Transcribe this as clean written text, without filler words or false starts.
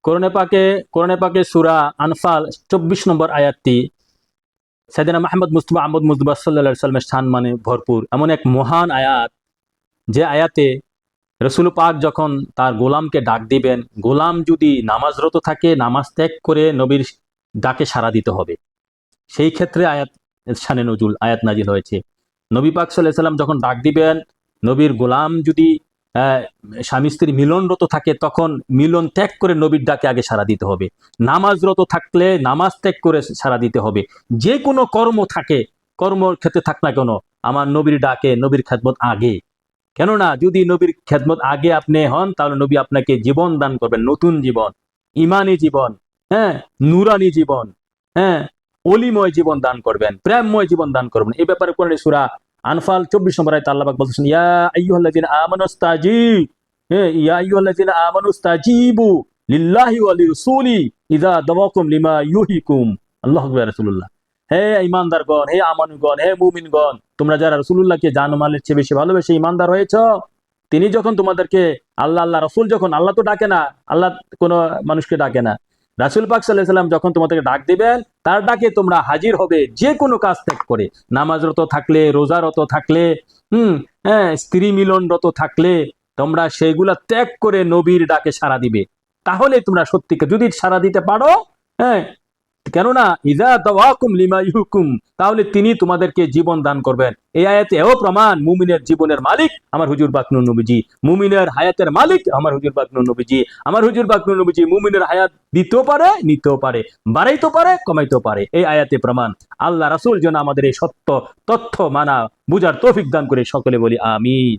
কোরআনে পাকে সূরা আনফাল 24 নম্বর আয়াতটি সাইয়েদনা মুহাম্মদ মুস্তাফা আহমদ মুজতবা সাল্লাল্লাহু আলাইহি ওয়াসাল্লামের শান মানে ভরপুর এমন এক মহান আয়াত, যে আয়াতে রসুল পাক যখন তার গোলামকে ডাক দিবেন, গোলাম যদি নামাজরত থাকে নামাজ ত্যাগ করে নবীর ডাকে সাড়া দিতে হবে। সেই ক্ষেত্রে আয়াত শানে নজুল আয়াত নাজিল হয়েছে। নবী পাক সাল্লাল্লাহু আলাইহি ওয়াসাল্লাম যখন ডাক দিবেন, নবীর গোলাম যদি স্বামী স্ত্রী মিলনরত থাকে তখন মিলন ত্যাগ করে নবীর ডাকে আগে সাড়া দিতে হবে। নামাজরত থাকলে নামাজ ত্যাগ করে সাড়া দিতে হবে। যে কোনো কর্ম থাকে, কর্মক্ষেত্রে থাক না কেন, আমার নবীর ডাকে নবীর খেদমত আগে। কেননা যদি নবীর খেদমত আগে আপনি হন তাহলে নবী আপনাকে জীবন দান করবেন, নতুন জীবন, ইমানি জীবন, হ্যাঁ, নুরানি জীবন, হ্যাঁ, অলিময় জীবন দান করবেন, প্রেমময় জীবন দান করবেন। এই ব্যাপারে কোরআনের সূরা আনফাল 24 নম্বর আয়াতে আল্লাহ পাক বলতেছেন, ইয়া আইয়ুহাল্লাযিনা আমানুস্তাজিব, হ্যাঁ, ইয়া আইয়ুহাল্লাযিনা আমানুস্তাজিবু লিল্লাহি ওয়া লিরাসূলি ইযা দাওয়াকুম লিমা ইউহিকুম। আল্লাহু আকবার। রাসূলুল্লাহ, হে ঈমানদারগণ, হে আমানুগণ, হে মুমিনগণ, তোমরা যারা রাসূলুল্লাহকে জানমালের চেয়ে বেশি ভালোবেসে ঈমানদার হয়েছো, তিনি যখন তোমাদেরকে আল্লাহ রাসূল যখন, আল্লাহ তো ডাকে না, আল্লাহ কোনো মানুষকে ডাকে না, রাসূল পাক সাল্লাল্লাহু আলাইহি ওয়াসাল্লাম যখন তোমাদেরকে ডাক দিবেন, তার ডাকে তোমরা হাজির হবে যে কোনো কাজ ত্যাগ করে। নামাজরত থাকলে, রোজারত থাকলে, হ্যাঁ, স্ত্রী মিলনরত থাকলে তোমরা সেগুলা ত্যাগ করে নবীর ডাকে সাড়া দিবে। তাহলে তোমরা সত্যিকে যদি সাড়া দিতে পারো, হ্যাঁ, কেননা ইযা দাওয়াকুম লিমা ইউহিকুম, তাহলে তিনি তোমাদেরকে জীবন দান করবেন। এই আয়াতে এও প্রমাণ মুমিনের জীবনের মালিক আমার হুজুর পাক নূর নবীজি, মুমিনের হায়াতের মালিক আমার হুজুর পাক নূর নবীজি। আমার হুজুর পাক নূর নবীজি মুমিনের হায়াত দিতেও পারে, নিতেও পারে, বাড়াইতেও পারে, কমাইতেও পারে। এই আয়াতে প্রমাণ। আল্লাহ রাসূল যেন আমাদের এই সত্য তথ্য মানা বুঝার তৌফিক দান করে। সকলে বলি আমিন।